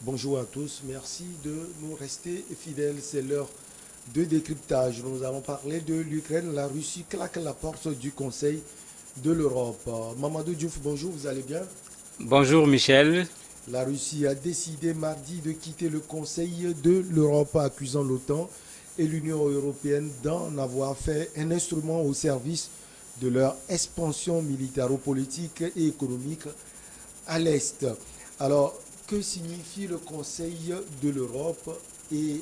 Bonjour à tous, merci de nous rester fidèles. C'est l'heure de décryptage. Nous allons parler de l'Ukraine. La Russie claque la porte du Conseil de l'Europe. Mamadou Diouf, bonjour, vous allez bien? Bonjour Michel. La Russie a décidé mardi de quitter le Conseil de l'Europe, accusant l'OTAN et l'Union européenne d'en avoir fait un instrument au service de leur expansion militaro-politique et économique à l'Est. Alors, que signifie le Conseil de l'Europe et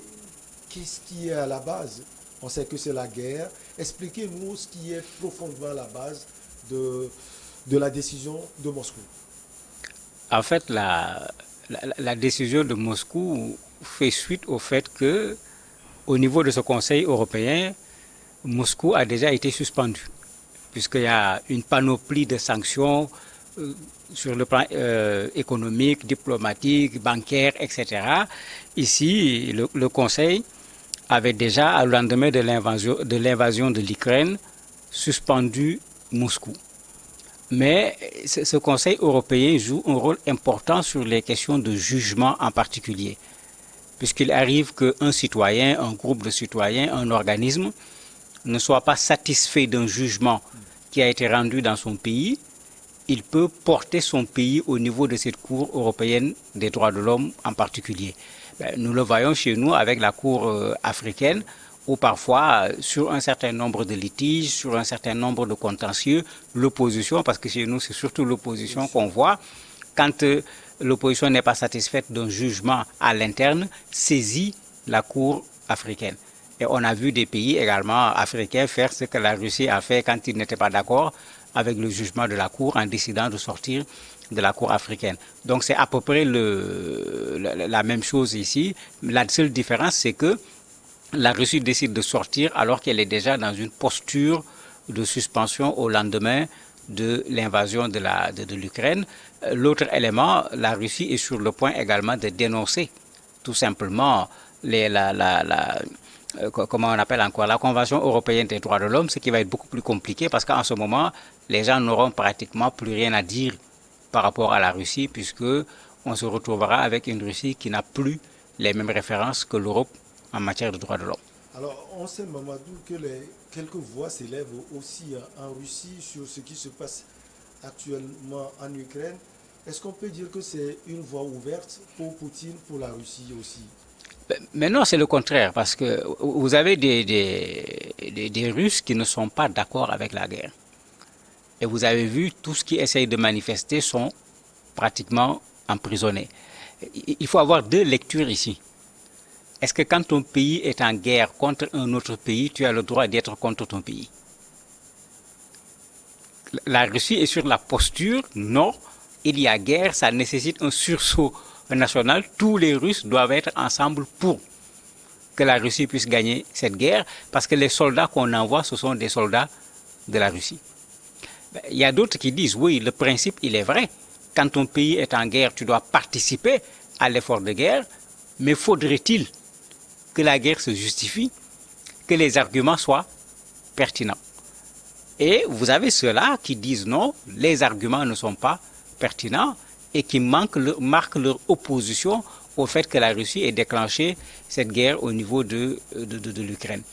qu'est-ce qui est à la base? On sait que c'est la guerre. Expliquez-nous ce qui est profondément à la base de, de la décision de Moscou. En fait, la décision de Moscou fait suite au fait que, au niveau de ce Conseil européen, Moscou a déjà été suspendu, puisqu'il y a une panoplie de sanctions euh, sur le plan économique, diplomatique, bancaire, etc. Ici, le Conseil avait déjà, au lendemain de l'invasion de l'Ukraine, suspendu Moscou. Mais ce Conseil européen joue un rôle important sur les questions de jugement en particulier, puisqu'il arrive qu'un citoyen, un groupe de citoyens, un organisme ne soit pas satisfait d'un jugement qui a été rendu dans son pays, il peut porter son pays au niveau de cette Cour européenne des droits de l'homme en particulier. Nous le voyons chez nous avec la Cour africaine, où parfois, sur un certain nombre de litiges, sur un certain nombre de contentieux, l'opposition, parce que chez nous c'est surtout l'opposition qu'on voit, quand l'opposition n'est pas satisfaite d'un jugement à l'interne, saisit la Cour africaine. Et on a vu des pays également africains faire ce que la Russie a fait quand ils n'étaient pas d'accord avec le jugement de la Cour en décidant de sortir de la Cour africaine. Donc c'est à peu près la même chose ici. La seule différence, c'est que la Russie décide de sortir alors qu'elle est déjà dans une posture de suspension au lendemain de l'invasion de l'Ukraine. L'autre élément, la Russie est sur le point également de dénoncer tout simplement comment on appelle encore, la Convention européenne des droits de l'homme, ce qui va être beaucoup plus compliqué parce qu'en ce moment, les gens n'auront pratiquement plus rien à dire par rapport à la Russie puisque on se retrouvera avec une Russie qui n'a plus les mêmes références que l'Europe en matière de droits de l'homme. Alors, on sait, Mamadou, que quelques voix s'élèvent aussi en Russie sur ce qui se passe actuellement en Ukraine. Est-ce qu'on peut dire que c'est une voie ouverte pour Poutine, pour la Russie aussi? Mais non, c'est le contraire, parce que vous avez des Russes qui ne sont pas d'accord avec la guerre. Et vous avez vu, tous ceux qui essayent de manifester sont pratiquement emprisonnés. Il faut avoir deux lectures ici. Est-ce que quand ton pays est en guerre contre un autre pays, tu as le droit d'être contre ton pays? La Russie est sur la posture, non, il y a guerre, ça nécessite un sursaut national. Tous les Russes doivent être ensemble pour que la Russie puisse gagner cette guerre, parce que les soldats qu'on envoie, ce sont des soldats de la Russie. Il y a d'autres qui disent, oui, le principe, il est vrai. Quand ton pays est en guerre, tu dois participer à l'effort de guerre, mais faudrait-il que la guerre se justifie, que les arguments soient pertinents. Et vous avez ceux-là qui disent non, les arguments ne sont pas pertinents et qui marquent leur opposition au fait que la Russie ait déclenché cette guerre au niveau de l'Ukraine.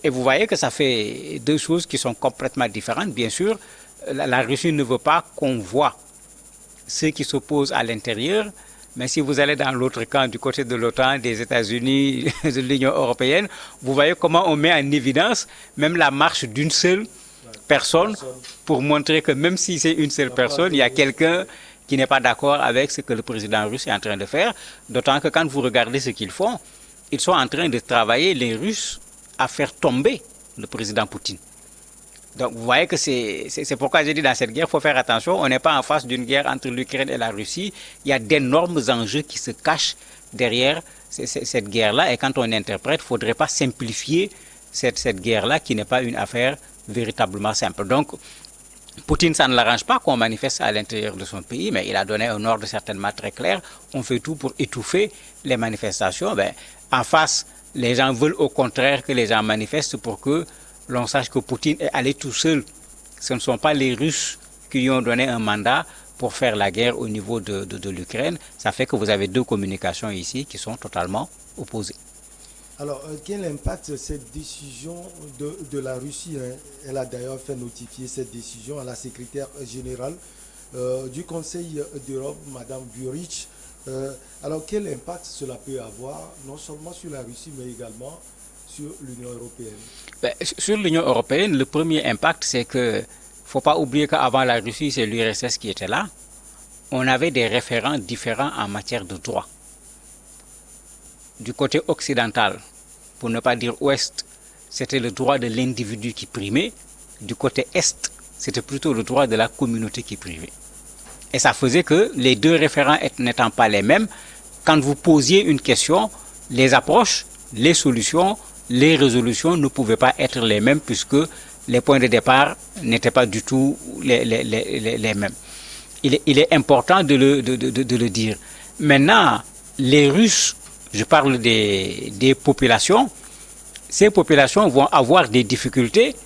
Et vous voyez que ça fait deux choses qui sont complètement différentes. Bien sûr, la Russie ne veut pas qu'on voit ceux qui s'opposent à l'intérieur, mais si vous allez dans l'autre camp, du côté de l'OTAN, des États-Unis, de l'Union européenne, vous voyez comment on met en évidence même la marche d'une seule personne pour montrer que même si c'est une seule personne, il y a quelqu'un qui n'est pas d'accord avec ce que le président russe est en train de faire. D'autant que quand vous regardez ce qu'ils font, ils sont en train de travailler, les Russes, à faire tomber le président Poutine. Donc vous voyez que c'est pourquoi j'ai dit dans cette guerre, il faut faire attention, on n'est pas en face d'une guerre entre l'Ukraine et la Russie, il y a d'énormes enjeux qui se cachent derrière cette guerre-là et quand on interprète, il ne faudrait pas simplifier cette guerre-là qui n'est pas une affaire véritablement simple. Donc Poutine, ça ne l'arrange pas qu'on manifeste à l'intérieur de son pays, mais il a donné un ordre certainement très clair, on fait tout pour étouffer les manifestations. En face, les gens veulent au contraire que les gens manifestent pour que l'on sache que Poutine est allé tout seul. Ce ne sont pas les Russes qui lui ont donné un mandat pour faire la guerre au niveau de l'Ukraine. Ça fait que vous avez deux communications ici qui sont totalement opposées. Alors, quel impact cette décision de la Russie, hein, elle a d'ailleurs fait notifier cette décision à la secrétaire générale du Conseil d'Europe, Madame Burich. Alors, quel impact cela peut avoir, non seulement sur la Russie, mais également sur l'Union européenne? Ben, sur l'Union européenne, le premier impact, c'est que faut pas oublier qu'avant la Russie, c'est l'URSS qui était là. On avait des référents différents en matière de droit. Du côté occidental, pour ne pas dire ouest, c'était le droit de l'individu qui primait. Du côté est, c'était plutôt le droit de la communauté qui primait. Et ça faisait que les deux référents n'étant pas les mêmes, quand vous posiez une question, les approches, les solutions, les résolutions ne pouvaient pas être les mêmes puisque les points de départ n'étaient pas du tout les mêmes. Il est important de le dire. Maintenant, les Russes, je parle des populations, ces populations vont avoir des difficultés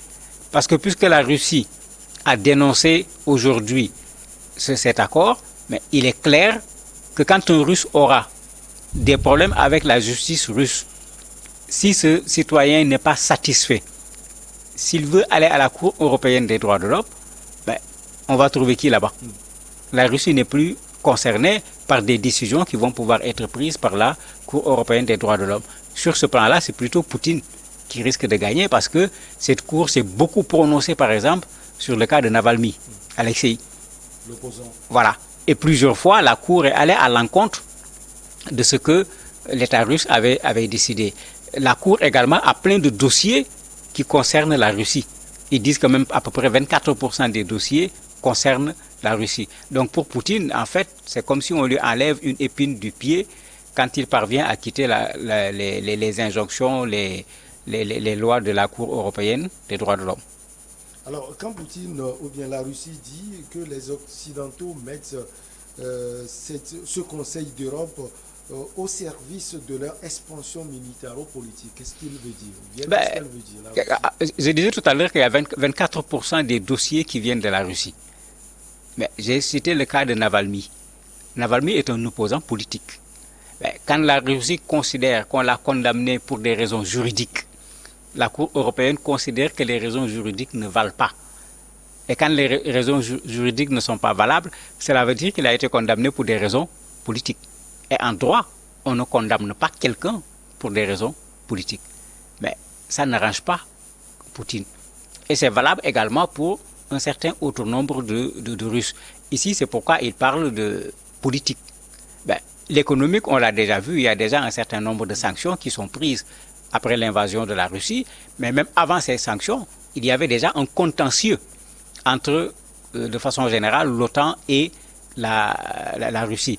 parce que puisque la Russie a dénoncé aujourd'hui cet accord, mais il est clair que quand un Russe aura des problèmes avec la justice russe, si ce citoyen n'est pas satisfait, s'il veut aller à la Cour européenne des droits de l'homme, ben, on va trouver qui là-bas? La Russie n'est plus concernée par des décisions qui vont pouvoir être prises par la Cour européenne des droits de l'homme. Sur ce plan-là, c'est plutôt Poutine qui risque de gagner parce que cette Cour s'est beaucoup prononcée, par exemple, sur le cas de Navalny, Alexei. L'opposant. Voilà. Et plusieurs fois, la Cour est allée à l'encontre de ce que l'État russe avait décidé. La Cour également a plein de dossiers qui concernent la Russie. Ils disent que même à peu près 24% des dossiers concernent la Russie. Donc pour Poutine, en fait, c'est comme si on lui enlève une épine du pied quand il parvient à quitter les injonctions, les lois de la Cour européenne des droits de l'homme. Alors, quand Poutine ou bien la Russie dit que les Occidentaux mettent ce Conseil d'Europe au service de leur expansion militaro-politique, qu'est-ce qu'il veut dire? Qu'est-ce qu'elle veut dire, je disais tout à l'heure qu'il y a 24% des dossiers qui viennent de la Russie. Mais j'ai cité le cas de Navalny. Navalny est un opposant politique. Mais quand la Russie considère qu'on l'a condamné pour des raisons juridiques, la Cour européenne considère que les raisons juridiques ne valent pas. Et quand les raisons juridiques ne sont pas valables, cela veut dire qu'il a été condamné pour des raisons politiques. Et en droit, on ne condamne pas quelqu'un pour des raisons politiques. Mais ça n'arrange pas Poutine. Et c'est valable également pour un certain autre nombre de Russes. Ici, c'est pourquoi il parle de politique. Ben, l'économique, on l'a déjà vu, il y a déjà un certain nombre de sanctions qui sont prises après l'invasion de la Russie. Mais même avant ces sanctions, il y avait déjà un contentieux entre, de façon générale, l'OTAN et la Russie.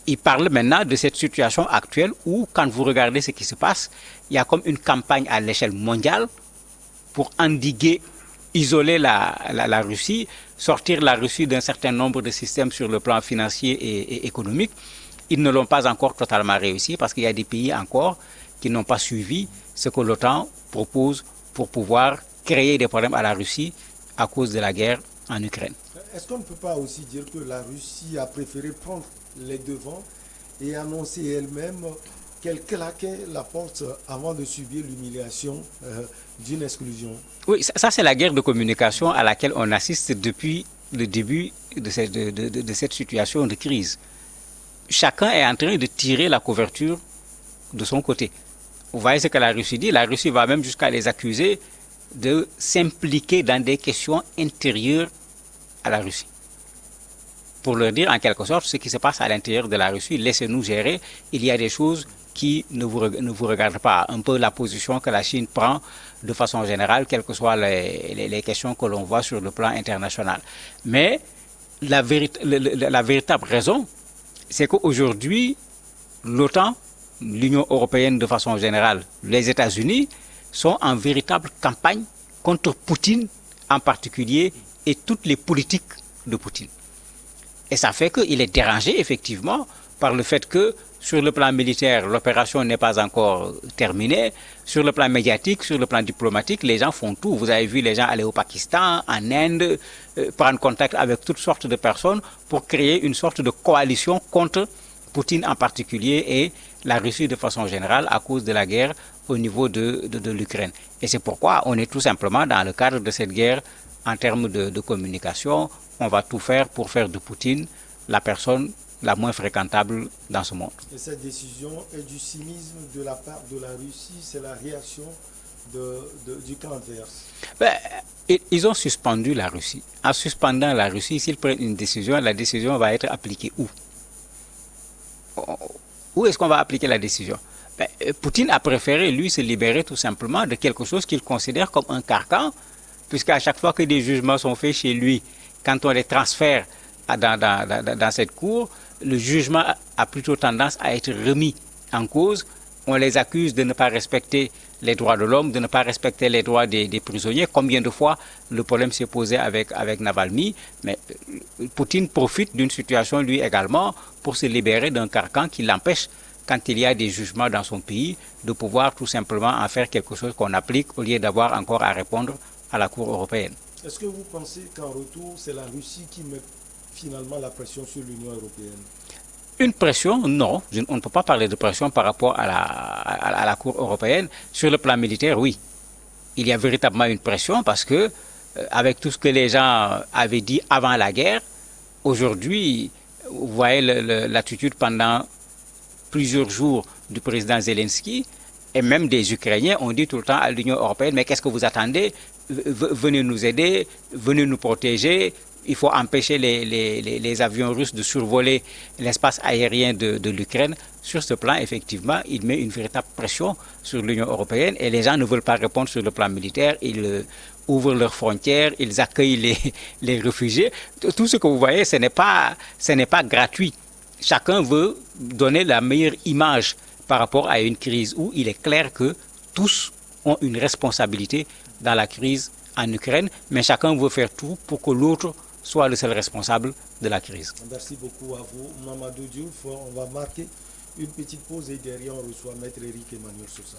Il parle maintenant de cette situation actuelle où, quand vous regardez ce qui se passe, il y a comme une campagne à l'échelle mondiale pour endiguer, isoler la Russie, sortir la Russie d'un certain nombre de systèmes sur le plan financier et économique. Ils ne l'ont pas encore totalement réussi parce qu'il y a des pays encore qui n'ont pas suivi ce que l'OTAN propose pour pouvoir créer des problèmes à la Russie à cause de la guerre en Ukraine. Est-ce qu'on ne peut pas aussi dire que la Russie a préféré prendre les devants et annoncer elle-même qu'elle claquait la porte avant de subir l'humiliation d'une exclusion? Oui, ça c'est la guerre de communication à laquelle on assiste depuis le début de cette situation de crise. Chacun est en train de tirer la couverture de son côté. Vous voyez ce que la Russie dit? La Russie va même jusqu'à les accuser de s'impliquer dans des questions intérieures à la Russie. Pour leur dire en quelque sorte ce qui se passe à l'intérieur de la Russie, laissez-nous gérer, il y a des choses qui ne vous regardent pas. Un peu la position que la Chine prend de façon générale, quelles que soient les questions que l'on voit sur le plan international. Mais la véritable raison, c'est qu'aujourd'hui, l'OTAN, l'Union européenne de façon générale, les États-Unis, sont en véritable campagne contre Poutine en particulier et toutes les politiques de Poutine. Et ça fait qu'il est dérangé effectivement par le fait que Sur le plan militaire, l'opération n'est pas encore terminée. Sur le plan médiatique, sur le plan diplomatique, les gens font tout. Vous avez vu les gens aller au Pakistan, en Inde, prendre contact avec toutes sortes de personnes pour créer une sorte de coalition contre Poutine en particulier et la Russie de façon générale à cause de la guerre au niveau de l'Ukraine. Et c'est pourquoi on est tout simplement dans le cadre de cette guerre en termes de communication. On va tout faire pour faire de Poutine la personne la moins fréquentable dans ce monde. Et cette décision est du cynisme de la part de la Russie, c'est la réaction du camp adverse. Ils ont suspendu la Russie. En suspendant la Russie, s'ils prennent une décision, la décision va être appliquée où? Où est-ce qu'on va appliquer la décision? Poutine a préféré, lui, se libérer tout simplement de quelque chose qu'il considère comme un carcan, puisqu'à chaque fois que des jugements sont faits chez lui, quand on les transfère dans cette cour, le jugement a plutôt tendance à être remis en cause. On les accuse de ne pas respecter les droits de l'homme, de ne pas respecter les droits des prisonniers. Combien de fois le problème s'est posé avec Navalny? Mais Poutine profite d'une situation, lui également, pour se libérer d'un carcan qui l'empêche, quand il y a des jugements dans son pays, de pouvoir tout simplement en faire quelque chose qu'on applique au lieu d'avoir encore à répondre à la Cour européenne. Est-ce que vous pensez qu'en retour, c'est la Russie qui met finalement la pression sur l'Union européenne? Une pression, non. On ne peut pas parler de pression par rapport à la Cour européenne. Sur le plan militaire, oui. Il y a véritablement une pression parce que, avec tout ce que les gens avaient dit avant la guerre, aujourd'hui, vous voyez l'attitude pendant plusieurs jours du président Zelensky et même des Ukrainiens ont dit tout le temps à l'Union européenne, mais qu'est-ce que vous attendez? Venez nous aider, venez nous protéger. Il faut empêcher les avions russes de survoler l'espace aérien de l'Ukraine. Sur ce plan, effectivement, il met une véritable pression sur l'Union européenne et les gens ne veulent pas répondre sur le plan militaire. Ils ouvrent leurs frontières, ils accueillent les réfugiés. Tout ce que vous voyez, ce n'est pas gratuit. Chacun veut donner la meilleure image par rapport à une crise où il est clair que tous ont une responsabilité dans la crise en Ukraine, mais chacun veut faire tout pour que l'autre soit le seul responsable de la crise. Merci beaucoup à vous, Mamadou Diouf. On va marquer une petite pause et derrière on reçoit Maître Éric Emmanuel Sosa.